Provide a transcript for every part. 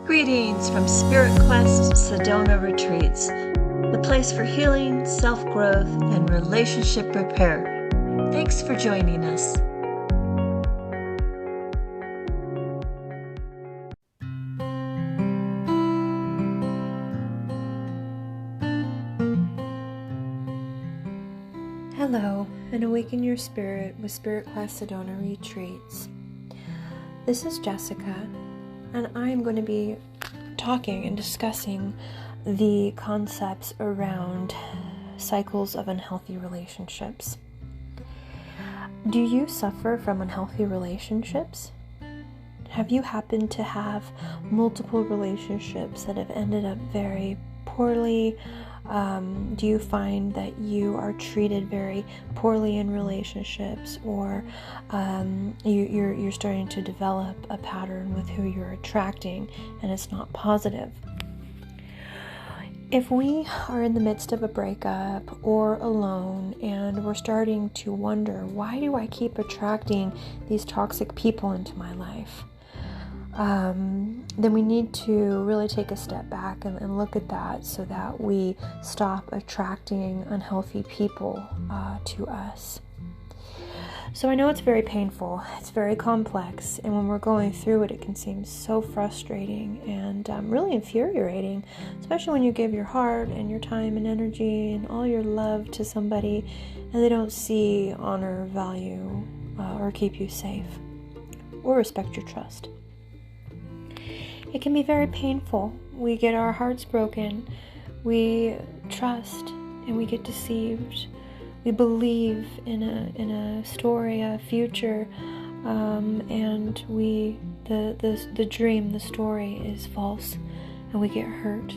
Greetings from Spirit Quest Sedona Retreats, the place for healing, self-growth, and relationship repair. Thanks for joining us. Hello, and awaken your spirit with Spirit Quest Sedona Retreats. This is Jessica, and I am going to be talking and discussing the concepts around cycles of unhealthy relationships. Do you suffer from unhealthy relationships? Have you happened to have multiple relationships that have ended up very poorly? Do you find that you are treated very poorly in relationships, or you're starting to develop a pattern with who you're attracting and it's not positive? If we are in the midst of a breakup or alone and we're starting to wonder, why do I keep attracting these toxic people into my life? Then we need to really take a step back and look at that so that we stop attracting unhealthy people to us. So I know it's very painful, it's very complex, and when we're going through it, it can seem so frustrating and really infuriating, especially when you give your heart and your time and energy and all your love to somebody and they don't see, honor, value, or keep you safe or respect your trust. It can be very painful. We get our hearts broken, we trust, and we get deceived. We believe in a story, a future, and the dream, the story is false, and we get hurt.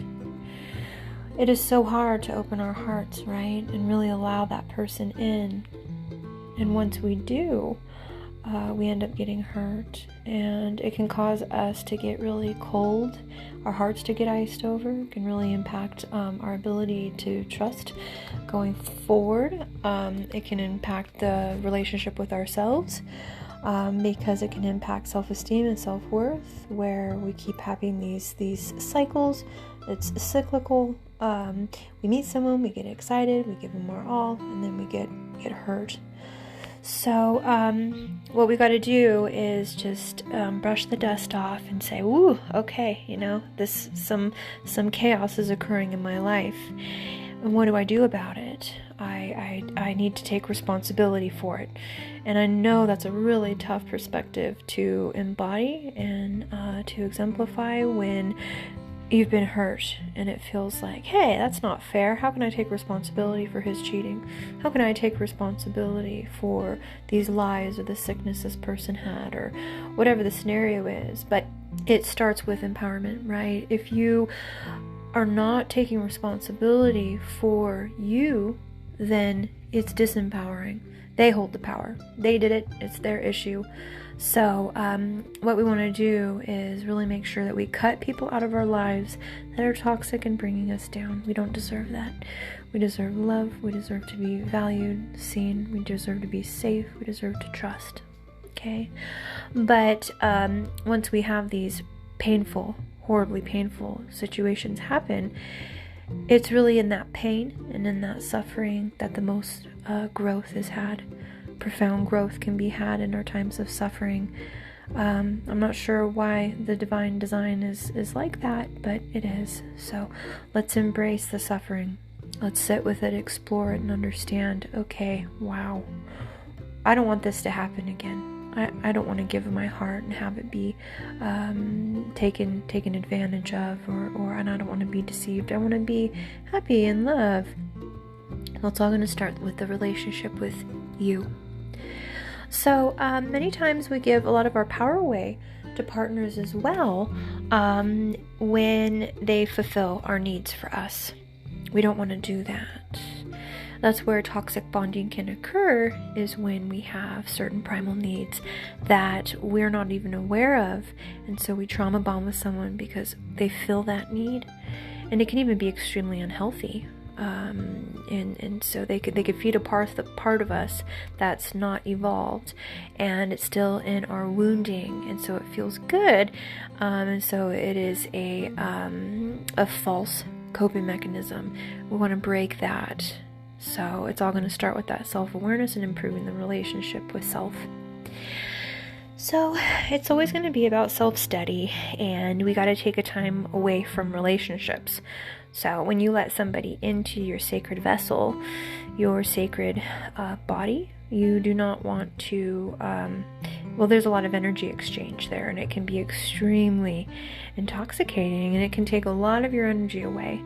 It is so hard to open our hearts, right, and really allow that person in. And once we do, we end up getting hurt, and it can cause us to get really cold, our hearts to get iced over. It can really impact our ability to trust going forward. It can impact the relationship with ourselves, because it can impact self-esteem and self-worth, where we keep having these cycles. It's cyclical. We meet someone, we get excited, we give them our all, and then we get hurt. So what we got to do is just brush the dust off and say, "Ooh, okay, this some chaos is occurring in my life, and what do I do about it? I need to take responsibility for it." And I know that's a really tough perspective to embody and to exemplify when you've been hurt and it feels like, hey, that's not fair. How can I take responsibility for his cheating? How can I take responsibility for these lies or the sickness this person had, or whatever the scenario is? But it starts with empowerment, right? If you are not taking responsibility for you, then it's disempowering. They hold the power. They did it. It's their issue. So what we want to do is really make sure that we cut people out of our lives that are toxic and bringing us down. We don't deserve that. We deserve love. We deserve to be valued, seen. We deserve to be safe. We deserve to trust. Okay? But once we have these painful, horribly painful situations happen, it's really in that pain and in that suffering that the most growth is had. Profound growth can be had in our times of suffering. I'm not sure why the divine design is like that, but it is. So let's embrace the suffering. Let's sit with it, explore it, and understand, okay, wow, I don't want this to happen again. I don't want to give my heart and have it be taken advantage of, and I don't want to be deceived. I want to be happy and love. It's all going to start with the relationship with you. So many times we give a lot of our power away to partners as well when they fulfill our needs for us. We don't want to do that. That's where toxic bonding can occur, is when we have certain primal needs that we're not even aware of, and so we trauma bond with someone because they fill that need. And it can even be extremely unhealthy. And so they could feed apart the part of us that's not evolved, and it's still in our wounding, and so it feels good, and so it is a false coping mechanism. We want to break that. So it's all going to start with that self-awareness and improving the relationship with self. So it's always going to be about self-study, and we got to take a time away from relationships. So when you let somebody into your sacred vessel, your sacred body, you do not want to, there's a lot of energy exchange there, and it can be extremely intoxicating, and it can take a lot of your energy away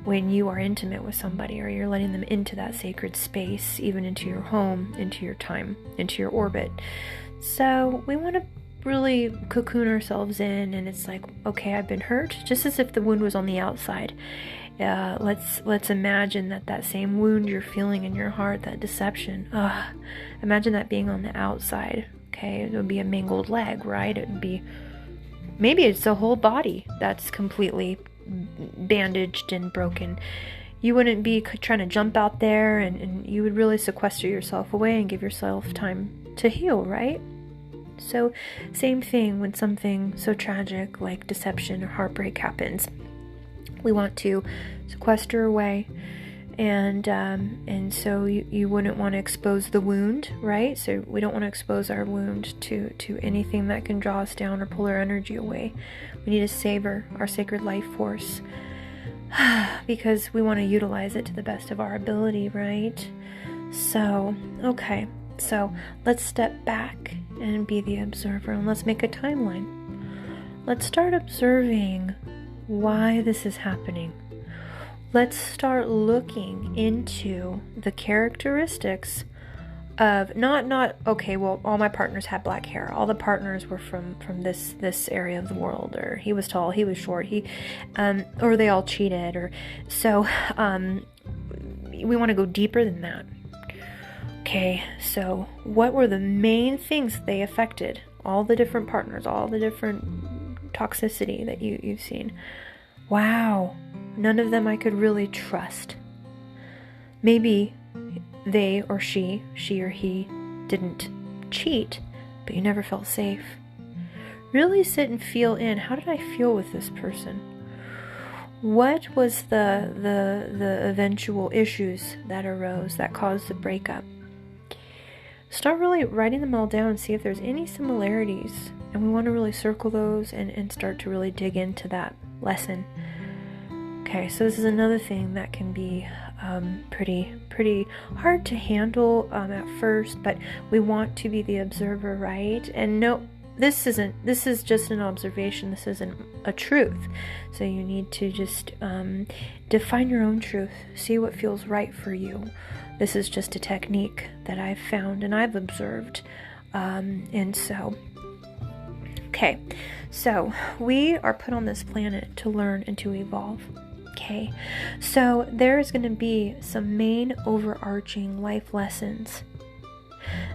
when you are intimate with somebody, or you're letting them into that sacred space, even into your home, into your time, into your orbit. So we want to really cocoon ourselves in, and it's like, okay, I've been hurt, just as if the wound was on the outside. Let's imagine that same wound you're feeling in your heart, that deception, imagine that being on the outside. Okay, it would be a mangled leg, right? It would be, maybe it's a whole body that's completely bandaged and broken. You wouldn't be trying to jump out there, and you would really sequester yourself away and give yourself time to heal, right? So same thing when something so tragic like deception or heartbreak happens. We want to sequester away, and so you wouldn't want to expose the wound, right? So we don't want to expose our wound to anything that can draw us down or pull our energy away. We need to savor our sacred life force because we want to utilize it to the best of our ability, right? So, okay. So let's step back and be the observer, and let's make a timeline. Let's start observing why this is happening. Let's start looking into the characteristics of not okay, well, all my partners had black hair, all the partners were from this area of the world, or he was tall, he was short, or they all cheated, or so we want to go deeper than that. Okay, so what were the main things they affected? All the different partners, all the different toxicity that you've seen. Wow, none of them I could really trust. Maybe they or she or he didn't cheat, but you never felt safe. Really sit and feel in, how did I feel with this person? What was the eventual issues that arose that caused the breakup? Start really writing them all down and see if there's any similarities. And we want to really circle those and start to really dig into that lesson. Okay, so this is another thing that can be pretty hard to handle at first, but we want to be the observer, right? And no, this is just an observation. This isn't a truth. So you need to just define your own truth. See what feels right for you. This is just a technique that I've found and I've observed. And so, okay, so we are put on this planet to learn and to evolve. Okay, so there is going to be some main overarching life lessons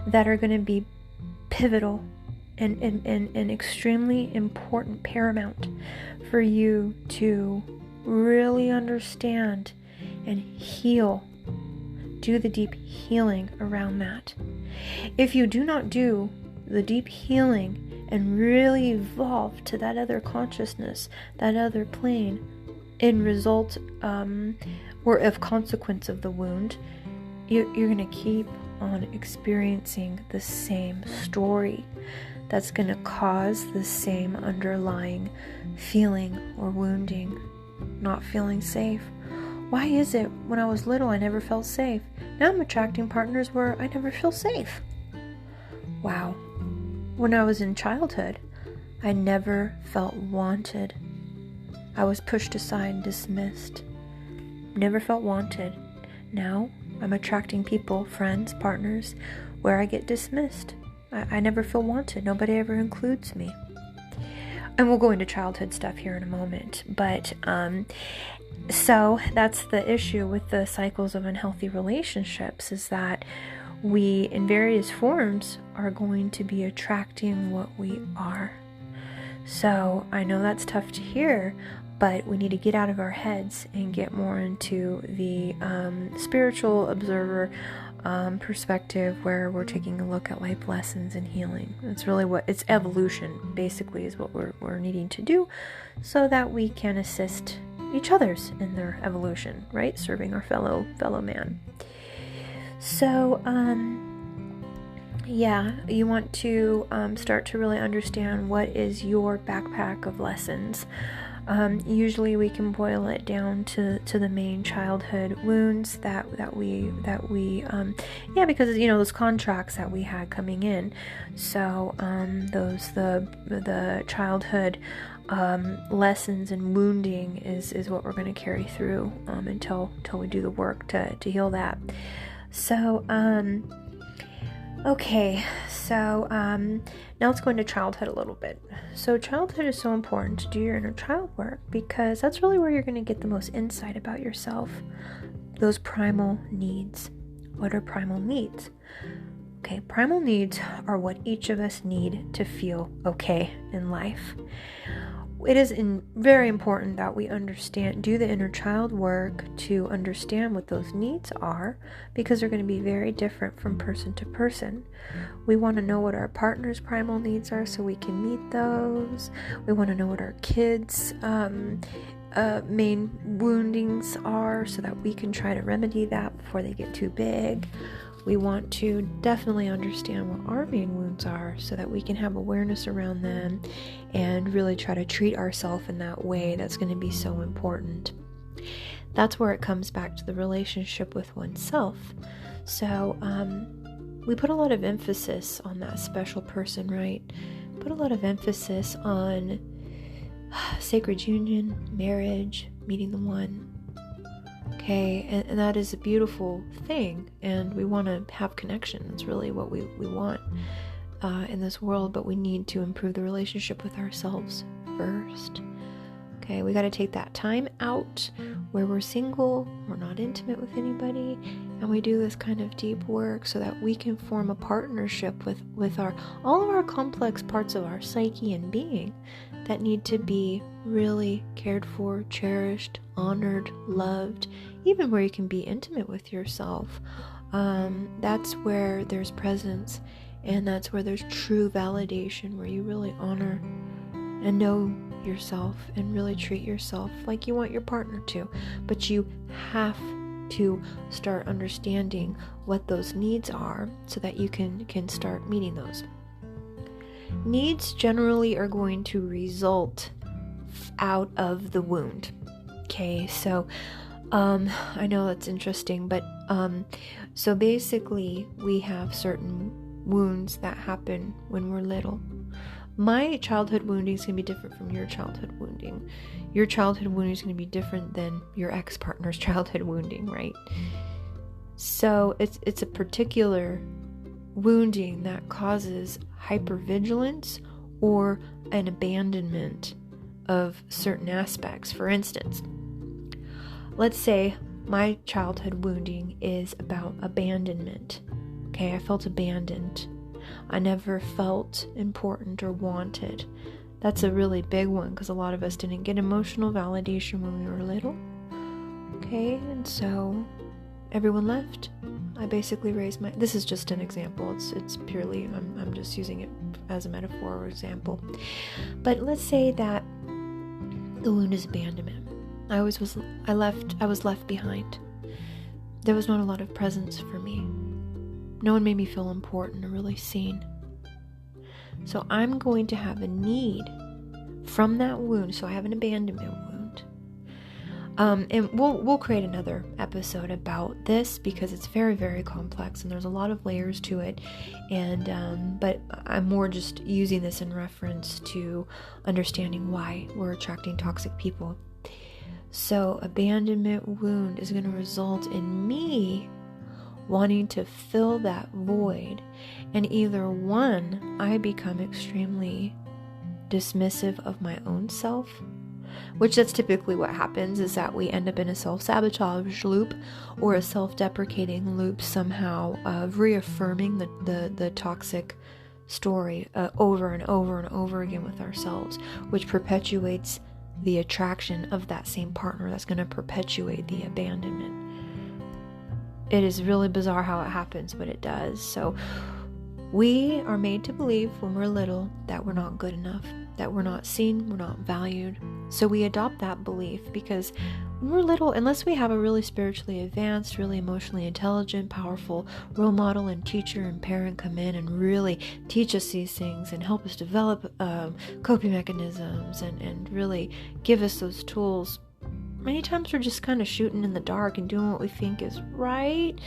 that are going to be pivotal and extremely important, paramount for you to really understand and heal. Do the deep healing around that. If you do not do the deep healing and really evolve to that other consciousness, that other plane, in result or of consequence of the wound, you're going to keep on experiencing the same story that's going to cause the same underlying feeling or wounding, not feeling safe. Why is it when I was little I never felt safe? Now I'm attracting partners where I never feel safe. Wow. When I was in childhood, I never felt wanted. I was pushed aside and dismissed. Never felt wanted. Now I'm attracting people, friends, partners, where I get dismissed. I never feel wanted. Nobody ever includes me. And we'll go into childhood stuff here in a moment. But so that's the issue with the cycles of unhealthy relationships, is that we, in various forms, are going to be attracting what we are. So I know that's tough to hear, but we need to get out of our heads and get more into the spiritual observer perspective, where we're taking a look at life lessons and healing. It's really it's evolution, basically, is what we're needing to do, so that we can assist each others in their evolution, right? Serving our fellow man. So, you want to start to really understand what is your backpack of lessons. Usually we can boil it down to the main childhood wounds that we because those contracts that we had coming in. So the childhood lessons and wounding is what we're going to carry through until we do the work to heal that. So now let's go into childhood a little bit. So childhood is so important to do your inner child work, because that's really where you're going to get the most insight about yourself. Those primal needs. What are primal needs? Okay, primal needs are what each of us need to feel okay in life. It is very important that we do the inner child work to understand what those needs are, because they're going to be very different from person to person. We want to know what our partner's primal needs are so we can meet those. We want to know what our kids' main woundings are so that we can try to remedy that before they get too big. We want to definitely understand what our main wounds are so that we can have awareness around them and really try to treat ourselves in that way. That's going to be so important. That's where it comes back to the relationship with oneself. So we put a lot of emphasis on that special person, right? Put a lot of emphasis on sacred union, marriage, meeting the one. Okay, and that is a beautiful thing, and we want to have connection. That's really what we want in this world, but we need to improve the relationship with ourselves first. Okay, we got to take that time out where we're single, we're not intimate with anybody, and we do this kind of deep work so that we can form a partnership with all of our complex parts of our psyche and being that need to be really cared for, cherished, honored, loved, even where you can be intimate with yourself. That's where there's presence, and that's where there's true validation, where you really honor and know yourself and really treat yourself like you want your partner to. But you have to start understanding what those needs are so that you can start meeting those. Needs generally are going to result out of the wound. Okay, so I know that's interesting, but so basically we have certain wounds that happen when we're little. My childhood wounding is going to be different from your childhood wounding. Your childhood wounding is going to be different than your ex-partner's childhood wounding, right? So it's a particular wounding that causes hypervigilance or an abandonment of certain aspects. For instance, let's say my childhood wounding is about abandonment. Okay, I felt abandoned. I never felt important or wanted. That's a really big one because a lot of us didn't get emotional validation when we were little. Okay, and so everyone left. I basically raised this is just an example. It's purely, I'm just using it as a metaphor or example. But let's say that the wound is abandonment. I was left behind. There was not a lot of presence for me. No one made me feel important or really seen. So I'm going to have a need from that wound. So I have an abandonment wound. And we'll create another episode about this because it's very, very complex and there's a lot of layers to it. And but I'm more just using this in reference to understanding why we're attracting toxic people. So abandonment wound is going to result in me wanting to fill that void, and either one, I become extremely dismissive of my own self, which that's typically what happens, is that we end up in a self-sabotage loop or a self-deprecating loop somehow of reaffirming the toxic story over and over and over again with ourselves, which perpetuates the attraction of that same partner that's going to perpetuate the abandonment. It is really bizarre how it happens, but it does. So we are made to believe when we're little that we're not good enough, that we're not seen, we're not valued. So we adopt that belief because when we're little, unless we have a really spiritually advanced, really emotionally intelligent, powerful role model and teacher and parent come in and really teach us these things and help us develop coping mechanisms and really give us those tools, many times we're just kind of shooting in the dark and doing what we think is right.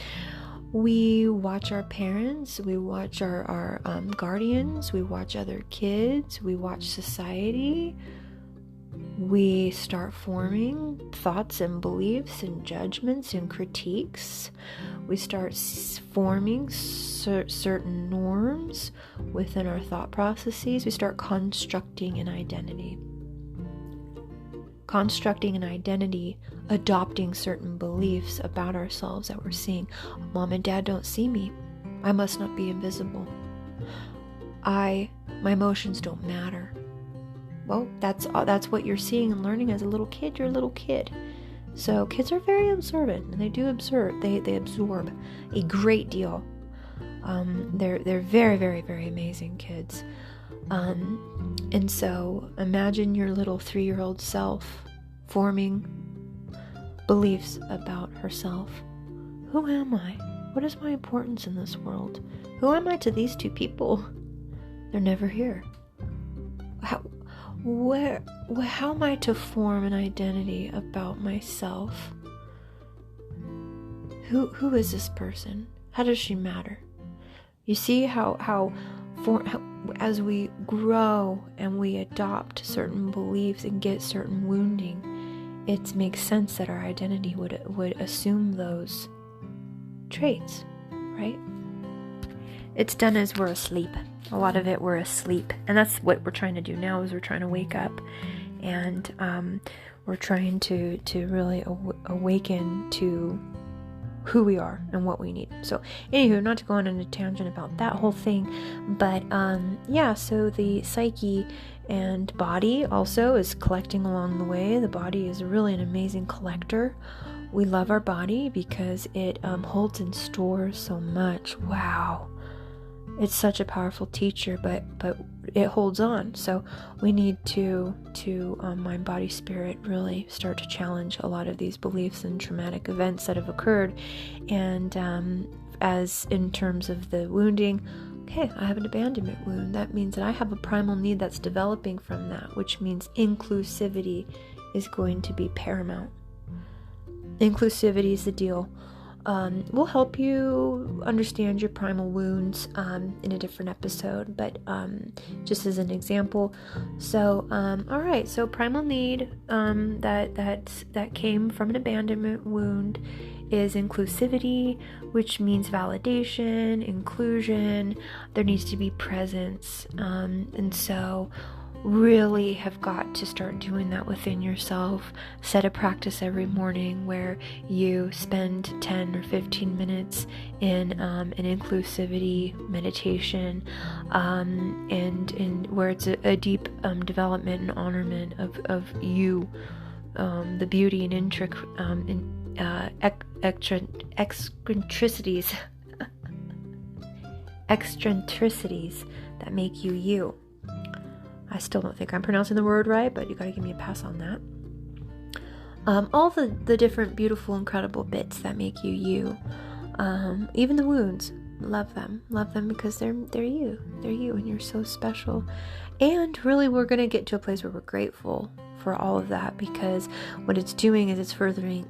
We watch our parents, we watch our guardians, we watch other kids, we watch society. We start forming thoughts and beliefs and judgments and critiques. We start forming certain norms within our thought processes. We start constructing an identity. Adopting certain beliefs about ourselves that we're seeing. Mom and dad don't see me. I must not be invisible. My emotions don't matter. Well, that's what you're seeing and learning as a little kid. You're a little kid. So kids are very observant, and they do observe. They absorb a great deal. They're very, very, very amazing kids. And so imagine your little 3-year-old self forming beliefs about herself. Who am I? What is my importance in this world? Who am I to these two people? They're never here. How am I to form an identity about myself? Who is this person? How does she matter? You see how as we grow and we adopt certain beliefs and get certain wounding, it makes sense that our identity would assume those traits, right? It's done as we're asleep. A lot of it we're asleep, and that's what we're trying to do now. Is we're trying to wake up, and we're trying to really awaken to who we are and what we need. So anywho, not to go on a tangent about that whole thing, but so the psyche and body also is collecting along the way. The body is really an amazing collector. We love our body because it holds and stores so much. Wow. It's such a powerful teacher, but it holds on. So we need to mind, body, spirit really start to challenge a lot of these beliefs and traumatic events that have occurred. And as in terms of the wounding, okay, I have an abandonment wound. That means that I have a primal need that's developing from that, which means inclusivity is going to be paramount. Inclusivity is the deal. We'll help you understand your primal wounds in a different episode, but just as an example. So, all right. So, primal need that came from an abandonment wound is inclusivity, which means validation, inclusion. There needs to be presence, and so really have got to start doing that within yourself. Set a practice every morning where you spend 10 or 15 minutes in an inclusivity meditation, and where it's a deep development and honorment of you, the beauty and eccentricities that make you you. I still don't think I'm pronouncing the word right, but you gotta give me a pass on that. All the different beautiful, incredible bits that make you you. Even the wounds, love them because they're you, and you're so special. And really, we're gonna get to a place where we're grateful for all of that, because what it's doing is it's furthering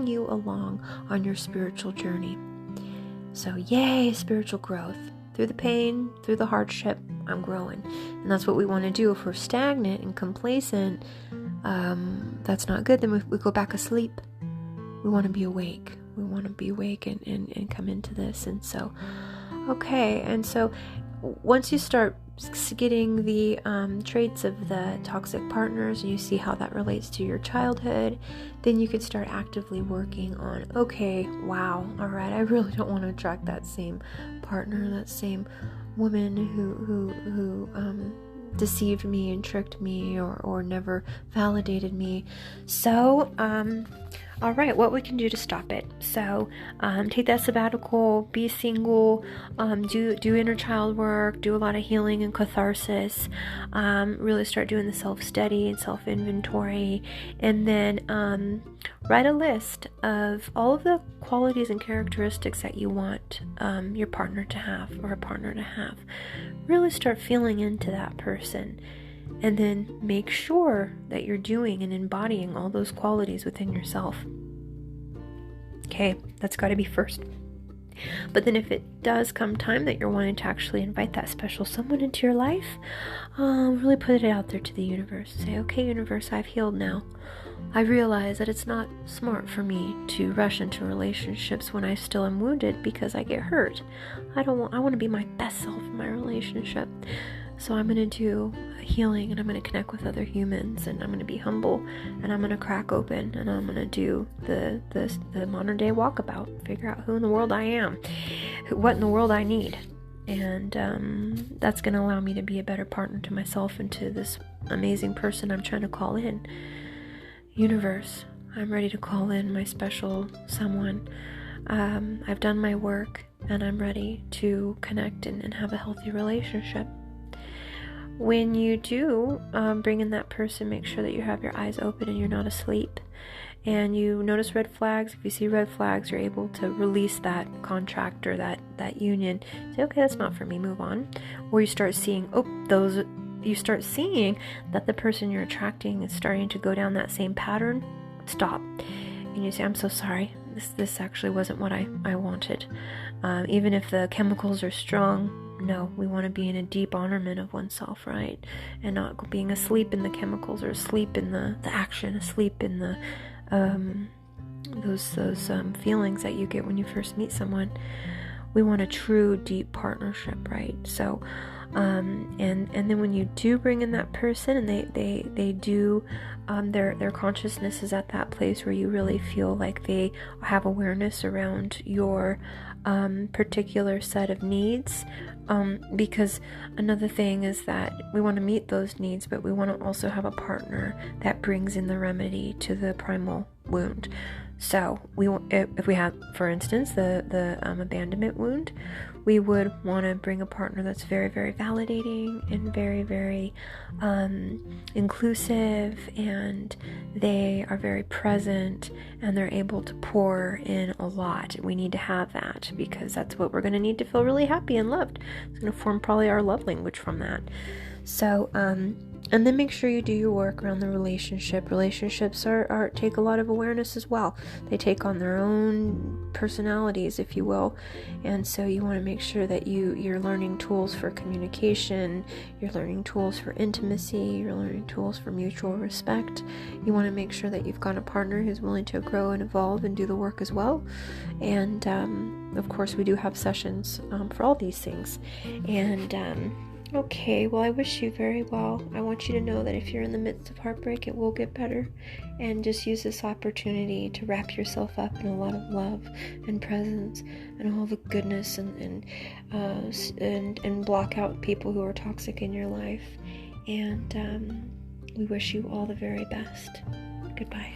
you along on your spiritual journey. So yay, spiritual growth. Through the pain, through the hardship, I'm growing. And that's what we want to do. If we're stagnant and complacent, that's not good. Then we go back asleep. We want to be awake. We want to be awake and come into this. And so, okay. And so once you start getting the traits of the toxic partners, and you see how that relates to your childhood, then you can start actively working on, okay, wow, all right, I really don't want to attract that same partner, that same woman who deceived me and tricked me or never validated me. So, all right, what we can do to stop it. So, take that sabbatical, be single, do inner child work, do a lot of healing and catharsis, really start doing the self-study and self-inventory, and then write a list of all of the qualities and characteristics that you want your partner to have or a partner to have. Really start feeling into that person. And then make sure that you're doing and embodying all those qualities within yourself. Okay, that's got to be first. But then if it does come time that you're wanting to actually invite that special someone into your life, really put it out there to the universe. Say, okay, universe, I've healed now. I realize that it's not smart for me to rush into relationships when I still am wounded because I get hurt. I want to be my best self in my relationship. So I'm going to do healing, and I'm going to connect with other humans, and I'm going to be humble, and I'm going to crack open, and I'm going to do the modern day walkabout, figure out who in the world I am, what in the world I need. And that's going to allow me to be a better partner to myself and to this amazing person I'm trying to call in. Universe, I'm ready to call in my special someone. I've done my work, and I'm ready to connect and have a healthy relationship. When you do bring in that person, make sure that you have your eyes open and you're not asleep. And you notice red flags. If you see red flags, you're able to release that contract or that union. Say, okay, that's not for me, move on. Or you start seeing, you start seeing that the person you're attracting is starting to go down that same pattern. Stop. And you say, I'm so sorry. This actually wasn't what I wanted. Even if the chemicals are strong, no, we want to be in a deep honorment of oneself, right? And not being asleep in the chemicals or asleep in the action, asleep in the those feelings that you get when you first meet someone. We want a true deep partnership, right? So and then when you do bring in that person and they do their consciousness is at that place where you really feel like they have awareness around your particular set of needs, because another thing is that we want to meet those needs, but we want to also have a partner that brings in the remedy to the primal wound. So if we have, for instance, the abandonment wound, we would want to bring a partner that's very, very validating and very, very inclusive, and they are very present and they're able to pour in a lot. We need to have that because that's what we're going to need to feel really happy and loved. It's going to form probably our love language from that. So, and then make sure you do your work around the relationship. Relationships are take a lot of awareness as well. They take on their own personalities, if you will. And so you want to make sure that you're learning tools for communication, you're learning tools for intimacy, you're learning tools for mutual respect. You want to make sure that you've got a partner who's willing to grow and evolve and do the work as well. And of course, we do have sessions for all these things. And okay, well, I wish you very well. I want you to know that if you're in the midst of heartbreak, it will get better. And just use this opportunity to wrap yourself up in a lot of love and presence and all the goodness and block out people who are toxic in your life. And we wish you all the very best. Goodbye.